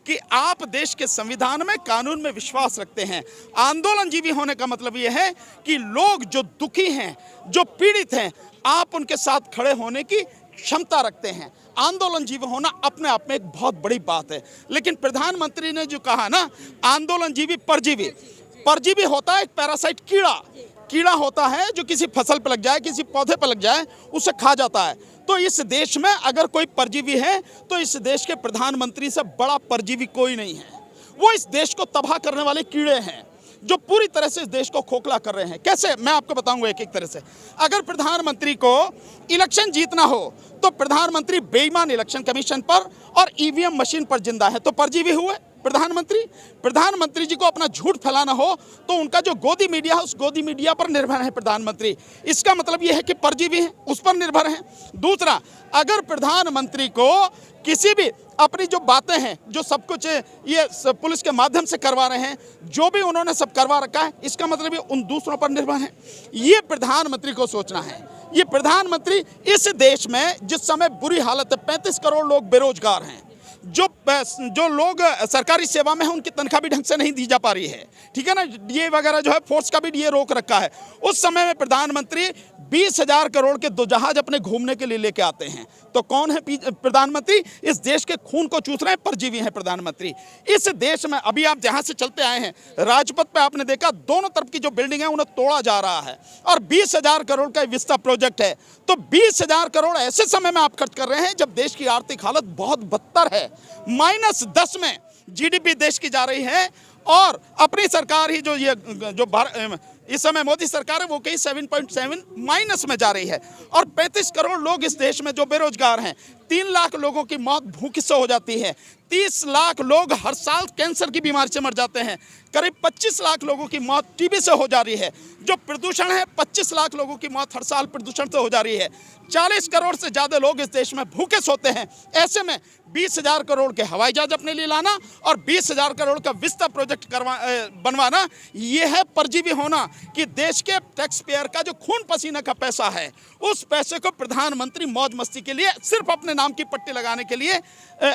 कि आप देश के संविधान में, कानून में विश्वास रखते हैं। आंदोलनजीवी होने का मतलब यह है कि लोग जो दुखी हैं, जो पीड़ित हैं, आप उनके साथ खड़े होने की क्षमता रखते हैं। आंदोलनजीवी होना अपने आप में एक बहुत बड़ी बात है। लेकिन प्रधानमंत्री ने जो कहा ना, आंदोलनजीवी परजीवी, परजीवी होता है एक पैरासाइट, कीड़ा होता है जो किसी फसल पर लग जाए, किसी पौधे पर लग जाए, उसे खा जाता है। तो इस देश में अगर कोई परजीवी है तो इस देश के प्रधानमंत्री से बड़ा परजीवी कोई नहीं है। वो इस देश को तबाह करने वाले कीड़े हैं जो पूरी तरह से इस देश को खोखला कर रहे हैं। कैसे, मैं आपको बताऊंगा एक एक तरह से। अगर प्रधानमंत्री को इलेक्शन जीतना हो तो प्रधानमंत्री बेईमान इलेक्शन कमीशन पर और ईवीएम मशीन पर जिंदा है, तो परजीवी हुए प्रधानमंत्री जी को अपना झूठ फैलाना हो तो उनका जो गोदी मीडिया है, उस गोदी मीडिया पर निर्भर है प्रधानमंत्री। इसका मतलब यह है कि परजीवी हैं, उस पर निर्भर हैं। दूसरा, अगर प्रधानमंत्री को किसी भी अपनी जो बातें हैं, जो सब कुछ ये पुलिस के माध्यम से करवा रहे हैं, जो भी उन्होंने सब करवा रखा है, इसका मतलब ये उन दूसरों पर निर्भर है। ये प्रधानमंत्री को सोचना है। ये प्रधानमंत्री, इस देश में जिस समय बुरी हालत है, 35 करोड़ लोग बेरोजगार हैं, जो लोग सरकारी सेवा में हैं उनकी तनख्वाह भी ढंग से नहीं दी जा पा रही है, ठीक है ना। डीए वगैरह जो है, फोर्स का भी डीए रोक रखा है। उस समय में प्रधानमंत्री 20,000 करोड़ के 2 जहाज अपने घूमने के लिए लेके आते हैं। तो कौन है प्रधानमंत्री? इस देश के खून को चूस रहे हैं, परजीवी हैं प्रधानमंत्री। इस देश में अभी आप जहां से चलते आए हैं, राजपथ पे आपने देखा दोनों तरफ की जो बिल्डिंग है उन्हें तोड़ा जा रहा है, और 20,000 करोड़ का विस्ता प्रोजेक्ट है। तो 20,000 करोड़ ऐसे समय में आप खर्च कर रहे हैं जब देश की आर्थिक हालत बहुत बदतर है। -10 में जीडीपी देश की जा रही है, और अपनी सरकार ही इस समय मोदी सरकार है, वो कहीं 7.7 माइनस में जा रही है। और 35 करोड़ लोग इस देश में जो बेरोजगार हैं, 3 लाख लोगों की मौत भूख से हो जाती है, 30 लाख लोग हर साल कैंसर की बीमारी से मर जाते हैं, करीब 25 लाख लोगों की मौत टीबी से हो जा रही है। जो प्रदूषण है, 25 लाख लोगों की मौत हर साल प्रदूषण से हो जा रही है। 40 करोड़ से ज़्यादा लोग इस देश में भूखे सोते हैं। ऐसे में 20,000 करोड़ के हवाई जहाज अपने लिए लाना और 20,000 करोड़ का विस्ता प्रोजेक्ट बनवाना, ये है परजीवी होना। कि देश के टैक्स पेयर का जो खून पसीना का पैसा है, उस पैसे को प्रधानमंत्री मौज मस्ती के लिए, सिर्फ अपने नाम की पट्टी लगाने के लिए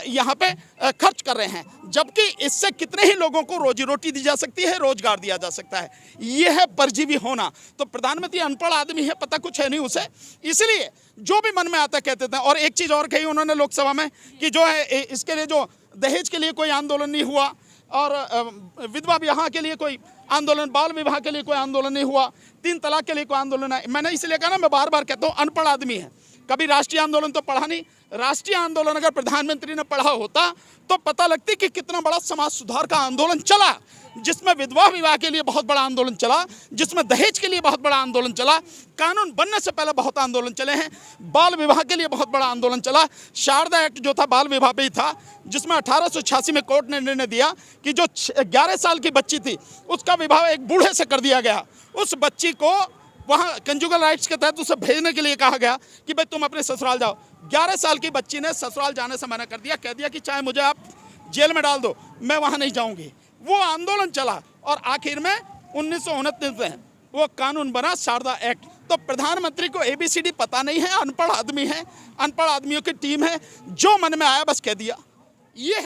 यहाँ पे खर्च कर रहे हैं, जबकि इससे कितने ही लोगों को रोजी रोटी दी जा सकती है, रोजगार दिया जा सकता है। ये है परजीवी होना। तो प्रधानमंत्री अनपढ़ आदमी है, पता कुछ है नहीं उसे, इसलिए जो भी मन में आता कहते थे। और एक चीज़ और कही उन्होंने लोकसभा में कि जो है, इसके लिए जो दहेज के लिए कोई आंदोलन नहीं हुआ, और विधवा विवाह के लिए कोई आंदोलन, बाल विवाह के लिए कोई आंदोलन नहीं हुआ, 3 तलाक के लिए कोई आंदोलन है। मैंने इसलिए कहा ना, मैं बार बार कहता हूँ, अनपढ़ आदमी है, कभी राष्ट्रीय आंदोलन तो पढ़ा नहीं। राष्ट्रीय आंदोलन अगर प्रधानमंत्री ने पढ़ा होता तो पता लगती कि कितना बड़ा समाज सुधार का आंदोलन चला, जिसमें विधवा विवाह के लिए बहुत बड़ा आंदोलन चला, जिसमें दहेज के लिए बहुत बड़ा आंदोलन चला, कानून बनने से पहले बहुत आंदोलन चले हैं, बाल विवाह के लिए बहुत बड़ा आंदोलन चला। शारदा एक्ट जो था बाल विवाह पे ही था, जिसमें 1886 में कोर्ट ने निर्णय दिया कि जो 11 साल की बच्ची थी उसका विवाह एक बूढ़े से कर दिया गया। उस बच्ची को वहाँ कंजुगल राइट्स के तहत उसे भेजने के लिए कहा गया कि भाई तुम अपने ससुराल जाओ। 11 साल की बच्ची ने ससुराल जाने से मना कर दिया, कह दिया कि चाहे मुझे आप जेल में डाल दो, मैं वहाँ नहीं जाऊँगी। वो आंदोलन चला और आखिर में 1929 में वो कानून बना, शारदा एक्ट। तो प्रधानमंत्री को ABCD पता नहीं है, अनपढ़ आदमी है, अनपढ़ आदमियों की टीम है, जो मन में आया बस कह दिया। ये